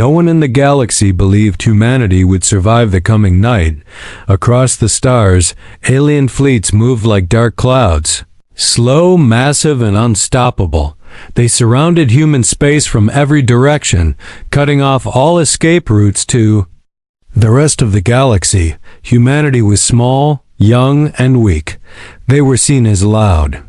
No one in the galaxy believed humanity would survive the coming night. Across the stars, alien fleets moved like dark clouds. Slow, massive, and unstoppable. They surrounded human space from every direction, cutting off all escape routes to the rest of the galaxy. Humanity was small, young, and weak. They were seen as loud,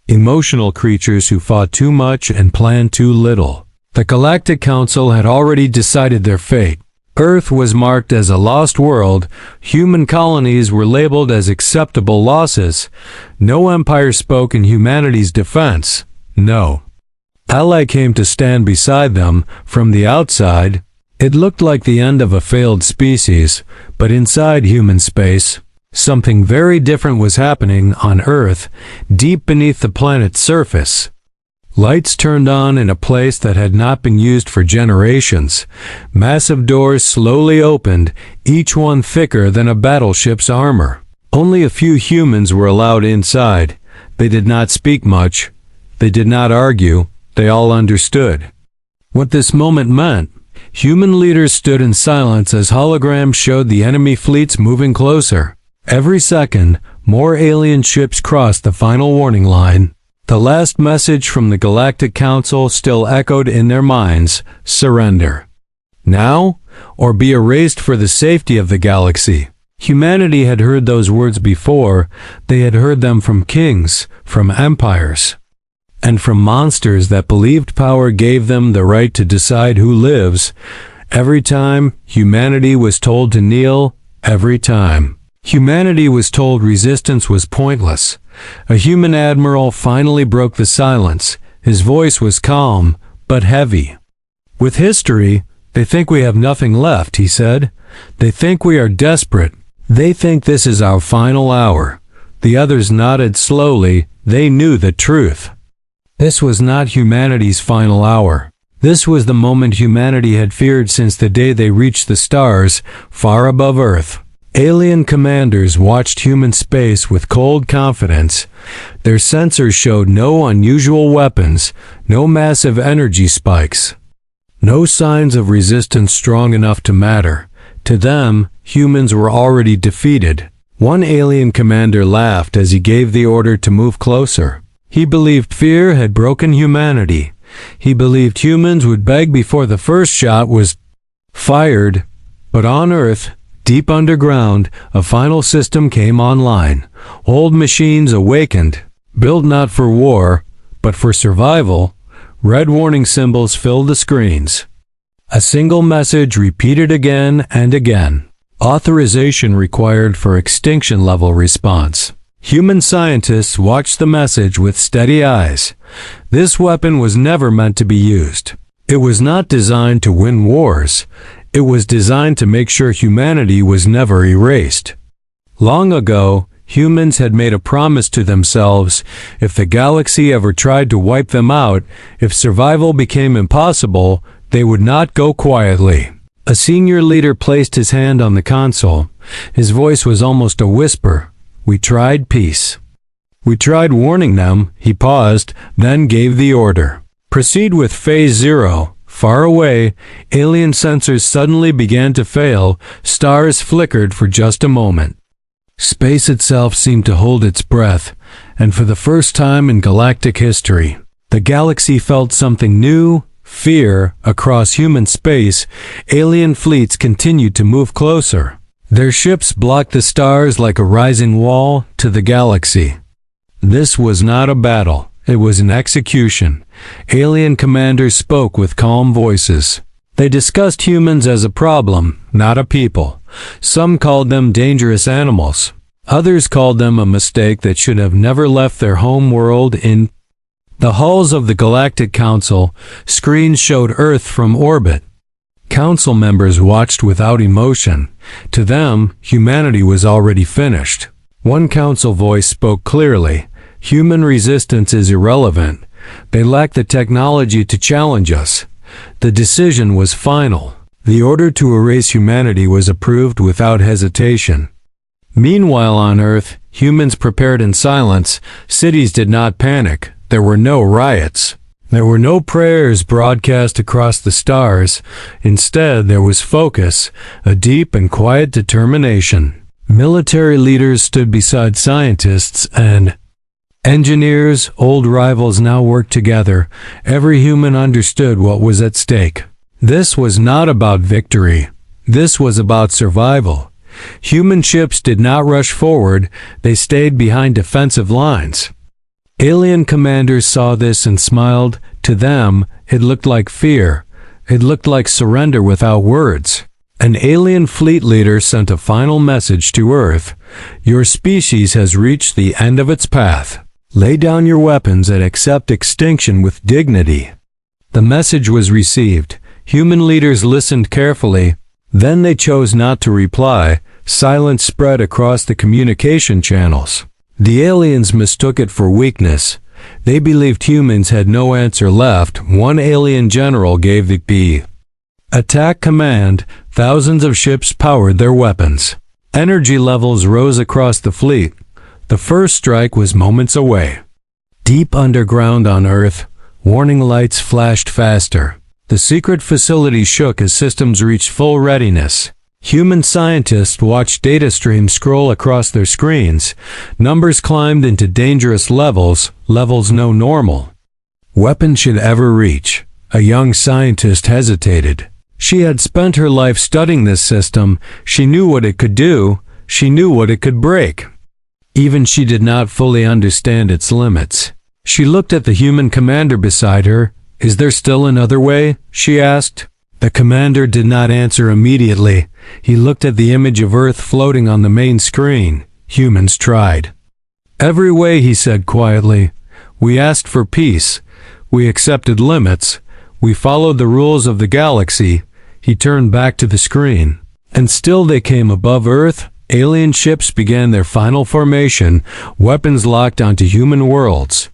emotional creatures who fought too much and planned too little. The Galactic Council had already decided their fate. Earth was marked as a lost world. Human colonies were labeled as acceptable losses. No empire spoke in humanity's defense. No ally came to stand beside them. From the outside, it looked like the end of a failed species, but inside human space, something very different was happening on Earth, deep beneath the planet's surface. Lights turned on in a place that had not been used for generations. Massive doors slowly opened, each one thicker than a battleship's armor. Only a few humans were allowed inside. They did not speak much. They did not argue. They all understood what this moment meant. Human leaders stood in silence as holograms showed the enemy fleets moving closer. Every second, more alien ships crossed the final warning line. The last message from the Galactic Council still echoed in their minds: surrender now, or be erased for the safety of the galaxy. Humanity had heard those words before. They had heard them from kings, from empires, and from monsters that believed power gave them the right to decide who lives. Every time, humanity was told to kneel. Every time, humanity was told resistance was pointless. A human admiral finally broke the silence. His voice was calm, but heavy. With history, they think we have nothing left, he said. They think we are desperate. They think this is our final hour. The others nodded slowly. They knew the truth. This was not humanity's final hour. This was the moment humanity had feared since the day they reached the stars, far above Earth. Alien commanders watched human space with cold confidence. Their sensors showed no unusual weapons, no massive energy spikes, no signs of resistance strong enough to matter. To them, humans were already defeated. One alien commander laughed as he gave the order to move closer. He believed fear had broken humanity. He believed humans would beg before the first shot was fired. But on Earth, deep underground, a final system came online. Old machines awakened, built not for war, but for survival. Red warning symbols filled the screens. A single message repeated again and again. Authorization required for extinction-level response. Human scientists watched the message with steady eyes. This weapon was never meant to be used. It was not designed to win wars. It was designed to make sure humanity was never erased. Long ago, humans had made a promise to themselves: if the galaxy ever tried to wipe them out, if survival became impossible, they would not go quietly. A senior leader placed his hand on the console. His voice was almost a whisper. We tried peace. We tried warning them. He paused, then gave the order. Proceed with Phase 0. Far away, alien sensors suddenly began to fail. Stars flickered for just a moment. Space itself seemed to hold its breath, and for the first time in galactic history, the galaxy felt something new: fear. Across human space, alien fleets continued to move closer. Their ships blocked the stars like a rising wall to the galaxy. This was not a battle. It was an execution. Alien commanders spoke with calm voices. They discussed humans as a problem, not a people. Some called them dangerous animals. Others called them a mistake that should have never left their home world. In the halls of the Galactic Council, screens showed Earth from orbit. Council members watched without emotion. To them, humanity was already finished. One council voice spoke clearly. Human resistance is irrelevant. They lack the technology to challenge us. The decision was final. The order to erase humanity was approved without hesitation. Meanwhile on Earth, humans prepared in silence. Cities did not panic. There were no riots. There were no prayers broadcast across the stars. Instead, there was focus, a deep and quiet determination. Military leaders stood beside scientists, and engineers, old rivals, now worked together. Every human understood what was at stake. This was not about victory. This was about survival. Human ships did not rush forward. They stayed behind defensive lines. Alien commanders saw this and smiled. To them, it looked like fear. It looked like surrender without words. An alien fleet leader sent a final message to Earth. Your species has reached the end of its path. Lay down your weapons and accept extinction with dignity. The message was received. Human leaders listened carefully. Then they chose not to reply. Silence spread across the communication channels. The aliens mistook it for weakness. They believed humans had no answer left. One alien general gave the attack command. Thousands of ships powered their weapons. Energy levels rose across the fleet. The first strike was moments away. Deep underground on Earth, warning lights flashed faster. The secret facility shook as systems reached full readiness. Human scientists watched data streams scroll across their screens. Numbers climbed into dangerous levels no normal weapon should ever reach. A young scientist hesitated. She had spent her life studying this system. She knew what it could do. She knew what it could break. Even she did not fully understand its limits. She looked at the human commander beside her. Is there still another way? She asked. The commander did not answer immediately. He looked at the image of Earth floating on the main screen. Humans tried. Every way, he said quietly. We asked for peace. We accepted limits. We followed the rules of the galaxy. He turned back to the screen. And still they came above Earth. Alien ships began their final formation, weapons locked onto human worlds.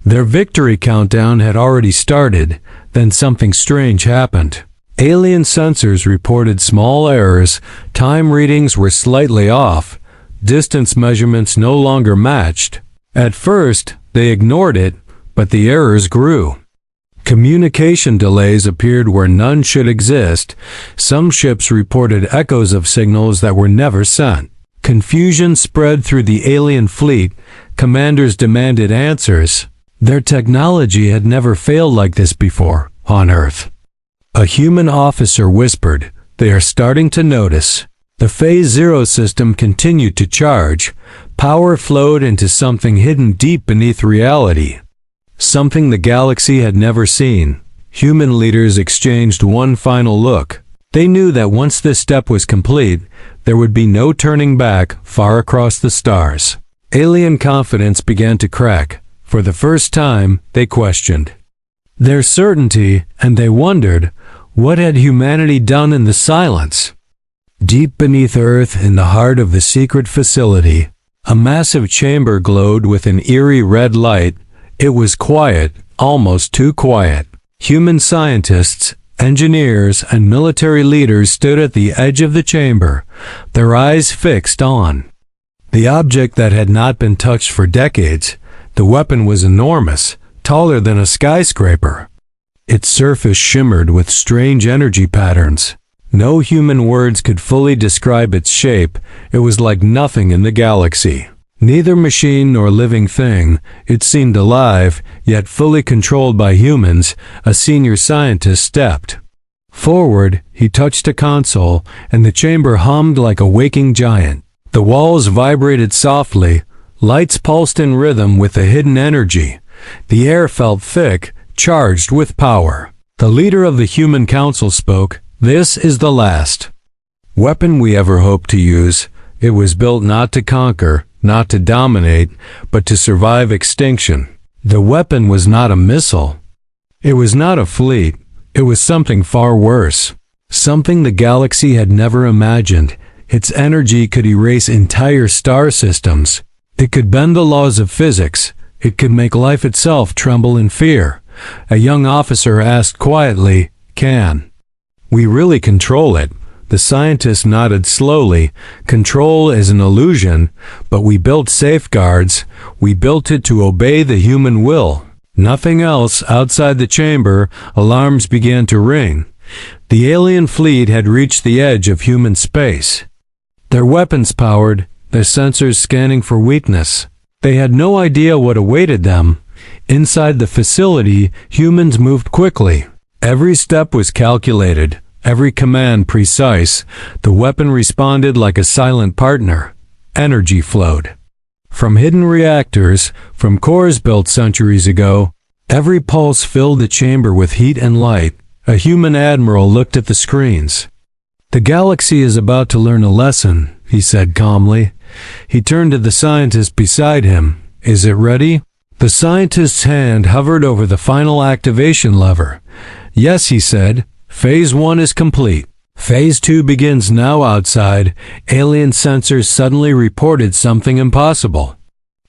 Their victory countdown had already started. Then something strange happened. Alien sensors reported small errors. Time readings were slightly off. Distance measurements no longer matched. At first, they ignored it, but the errors grew. Communication delays appeared where none should exist. Some ships reported echoes of signals that were never sent. Confusion spread through the alien fleet. Commanders demanded answers. Their technology had never failed like this before on Earth. A human officer whispered, "They are starting to notice." The Phase Zero system continued to charge. Power flowed into something hidden deep beneath reality. Something the galaxy had never seen. Human leaders exchanged one final look. They knew that once this step was complete, there would be no turning back far across the stars. Alien confidence began to crack. For the first time, they questioned their certainty, and they wondered, what had humanity done in the silence? Deep beneath Earth, in the heart of the secret facility, a massive chamber glowed with an eerie red light. It was quiet, almost too quiet. Human scientists, engineers, and military leaders stood at the edge of the chamber, their eyes fixed on the object that had not been touched for decades. The weapon was enormous, taller than a skyscraper. Its surface shimmered with strange energy patterns. No human words could fully describe its shape. It was like nothing in the galaxy. Neither machine nor living thing. It seemed alive, yet fully controlled by humans. A senior scientist stepped forward. He touched a console, and the chamber hummed like a waking giant. The walls vibrated softly. Lights pulsed in rhythm with a hidden energy. The air felt thick, charged with power. The leader of the Human Council spoke. This is the last weapon we ever hoped to use. It was built not to conquer, not to dominate, but to survive extinction. The weapon was not a missile. It was not a fleet. It was something far worse. Something the galaxy had never imagined. Its energy could erase entire star systems. It could bend the laws of physics. It could make life itself tremble in fear. A young officer asked quietly, "Can we really control it?" The scientist nodded slowly. Control is an illusion, but we built safeguards. We built it to obey the human will. Nothing else. Outside the chamber, alarms began to ring. The alien fleet had reached the edge of human space. Their weapons powered, their sensors scanning for weakness. They had no idea what awaited them. Inside the facility, humans moved quickly. Every step was calculated, every command precise. The weapon responded like a silent partner. Energy flowed. From hidden reactors, from cores built centuries ago, every pulse filled the chamber with heat and light. A human admiral looked at the screens. "The galaxy is about to learn a lesson," he said calmly. He turned to the scientist beside him. "Is it ready?" The scientist's hand hovered over the final activation lever. "Yes," he said. "Phase 1 is complete. Phase 2 begins now." Outside, alien sensors suddenly reported something impossible.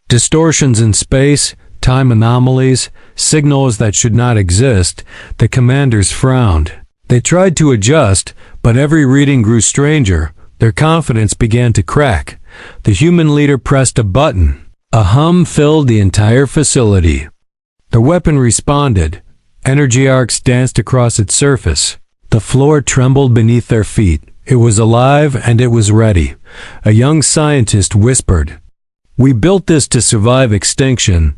Distortions in space, time anomalies, signals that should not exist. The commanders frowned. They tried to adjust, but every reading grew stranger. Their confidence began to crack. The human leader pressed a button. A hum filled the entire facility. The weapon responded. Energy arcs danced across its surface. The floor trembled beneath their feet. It was alive and it was ready. A young scientist whispered, "We built this to survive extinction,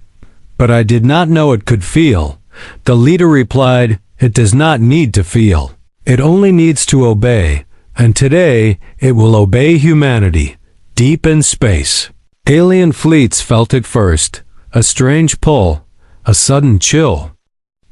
but I did not know it could feel." The leader replied, "It does not need to feel. It only needs to obey. And today, it will obey humanity, deep in space." Alien fleets felt it first. A strange pull, a sudden chill.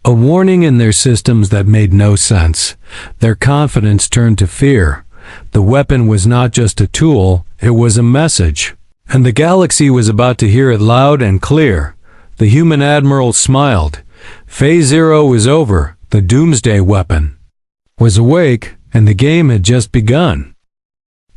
A warning in their systems that made no sense. Their confidence turned to fear. The weapon was not just a tool, it was a message. And the galaxy was about to hear it loud and clear. The human admiral smiled. Phase 0 was over. The Doomsday weapon was awake, and the game had just begun.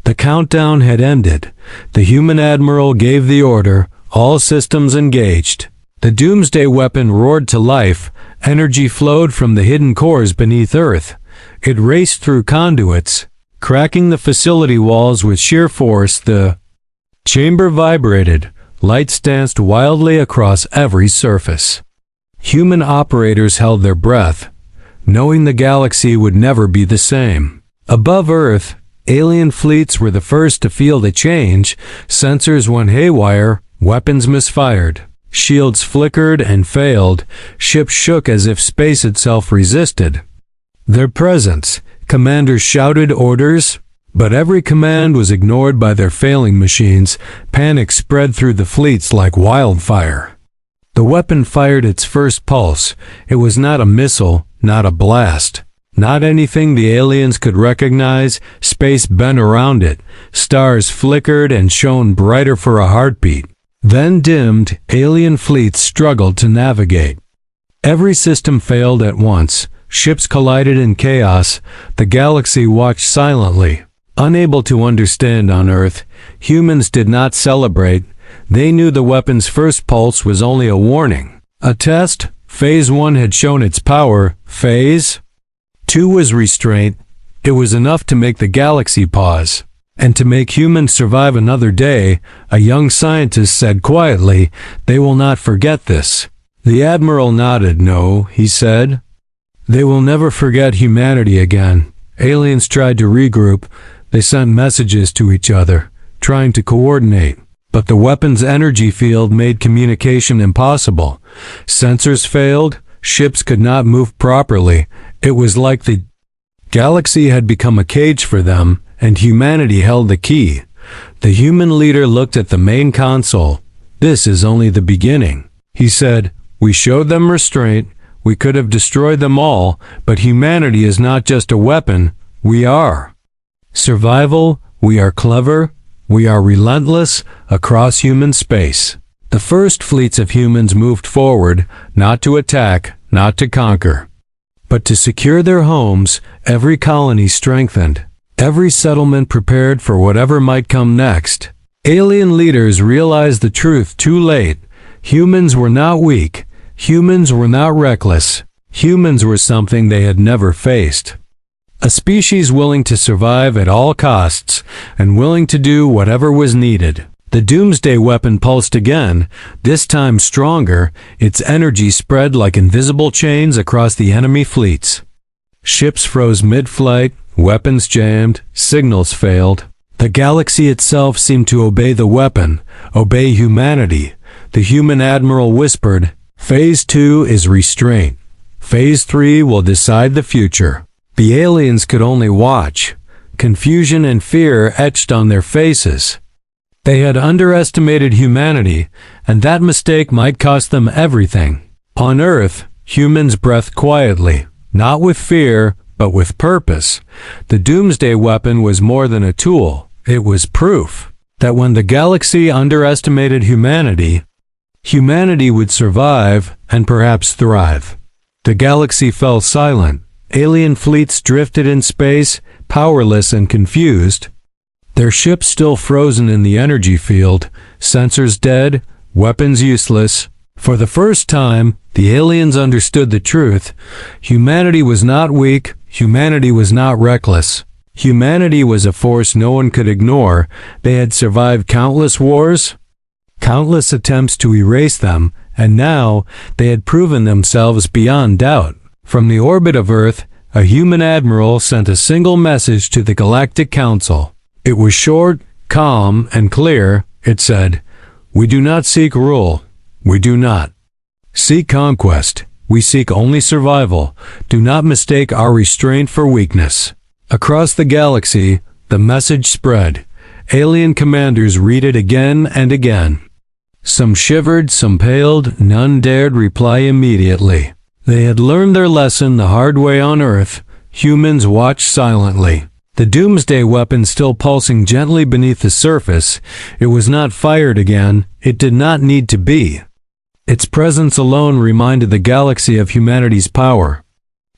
The countdown had ended. The human admiral gave the order, all systems engaged. The Doomsday weapon roared to life. Energy flowed from the hidden cores beneath Earth. It raced through conduits, cracking the facility walls with sheer force. The chamber vibrated. Lights danced wildly across every surface. Human operators held their breath, knowing the galaxy would never be the same. Above Earth, alien fleets were the first to feel the change. Sensors went haywire, weapons misfired. Shields flickered and failed. Ships shook as if space itself resisted their presence. Commanders shouted orders, but every command was ignored by their failing machines. Panic spread through the fleets like wildfire. The weapon fired its first pulse. It was not a missile, not a blast, not anything the aliens could recognize. Space bent around it. Stars flickered and shone brighter for a heartbeat. Then dimmed, alien fleets struggled to navigate. Every system failed at once. Ships collided in chaos. The galaxy watched silently. Unable to understand on Earth, humans did not celebrate. They knew the weapon's first pulse was only a warning. A test. Phase 1 had shown its power. Phase 2 was restraint. It was enough to make the galaxy pause. And to make humans survive another day. A young scientist said quietly, "They will not forget this." The admiral nodded. "No," he said. "They will never forget humanity again." Aliens tried to regroup. They sent messages to each other, trying to coordinate. But the weapon's energy field made communication impossible. Sensors failed. Ships could not move properly. It was like the galaxy had become a cage for them, and humanity held the key. The human leader looked at the main console. "This is only the beginning," he said. "We showed them restraint. We could have destroyed them all, but humanity is not just a weapon. We are survival. We are clever. We are relentless across human space." The first fleets of humans moved forward, not to attack, not to conquer, but to secure their homes. Every colony strengthened. Every settlement prepared for whatever might come next. Alien leaders realized the truth too late. Humans were not weak. Humans were not reckless. Humans were something they had never faced. A species willing to survive at all costs and willing to do whatever was needed. The doomsday weapon pulsed again, this time stronger, its energy spread like invisible chains across the enemy fleets. Ships froze mid-flight, weapons jammed, signals failed. The galaxy itself seemed to obey the weapon, obey humanity. The human admiral whispered, "Phase 2 is restraint. Phase 3 will decide the future." The aliens could only watch. Confusion and fear etched on their faces. They had underestimated humanity, and that mistake might cost them everything. On Earth, humans breathed quietly, not with fear, but with purpose. The doomsday weapon was more than a tool. It was proof that when the galaxy underestimated humanity, humanity would survive and perhaps thrive. The galaxy fell silent. Alien fleets drifted in space, powerless and confused. Their ships still frozen in the energy field, sensors dead, weapons useless. For the first time, the aliens understood the truth. Humanity was not weak, humanity was not reckless. Humanity was a force no one could ignore. They had survived countless wars, countless attempts to erase them, and now they had proven themselves beyond doubt. From the orbit of Earth, a human admiral sent a single message to the Galactic Council. It was short, calm, and clear. It said, "We do not seek rule. We do not seek conquest. We seek only survival. Do not mistake our restraint for weakness." Across the galaxy, the message spread. Alien commanders read it again and again. Some shivered, some paled, none dared reply immediately. They had learned their lesson the hard way on Earth. Humans watched silently. The doomsday weapon still pulsing gently beneath the surface. It was not fired again. It did not need to be. Its presence alone reminded the galaxy of humanity's power.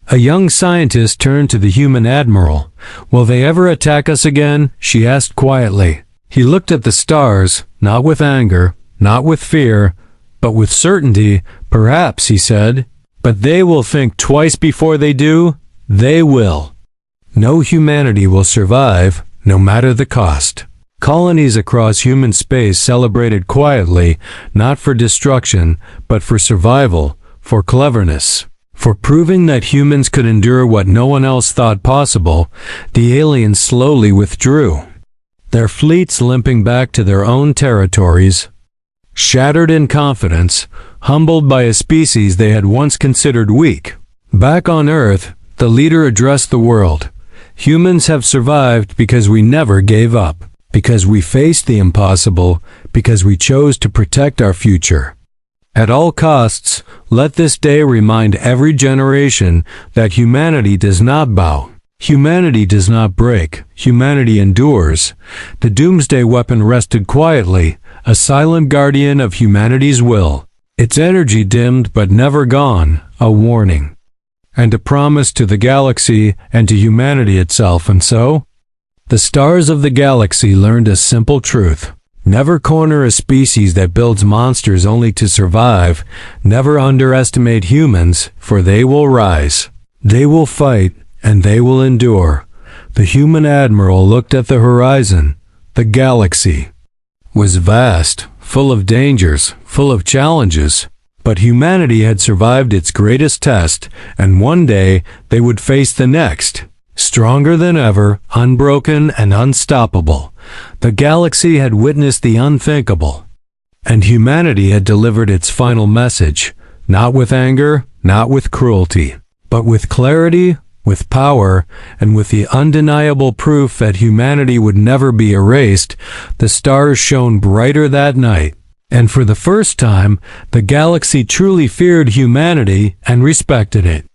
A young scientist turned to the human admiral. "Will they ever attack us again?" she asked quietly. He looked at the stars, not with anger, not with fear, but with certainty. "Perhaps," he said. "But they will think twice before they do. They will. No humanity will survive, no matter the cost." Colonies across human space celebrated quietly, not for destruction, but for survival, for cleverness, for proving that humans could endure what no one else thought possible. The aliens slowly withdrew, their fleets limping back to their own territories. Shattered in confidence, humbled by a species they had once considered weak. Back on Earth, the leader addressed the world. "Humans have survived because we never gave up, because we faced the impossible, because we chose to protect our future. At all costs, let this day remind every generation that humanity does not bow. Humanity does not break. Humanity endures." The doomsday weapon rested quietly, a silent guardian of humanity's will. Its energy dimmed but never gone, a warning, and a promise to the galaxy and to humanity itself. And so, the stars of the galaxy learned a simple truth. Never corner a species that builds monsters only to survive. Never underestimate humans, for they will rise. They will fight, and they will endure. The human admiral looked at the horizon. The galaxy was vast, full of dangers, full of challenges. But humanity had survived its greatest test, and one day they would face the next. Stronger than ever, unbroken and unstoppable. The galaxy had witnessed the unthinkable, and humanity had delivered its final message, not with anger, not with cruelty, but with clarity, with power, and with the undeniable proof that humanity would never be erased. The stars shone brighter that night, and for the first time, the galaxy truly feared humanity and respected it.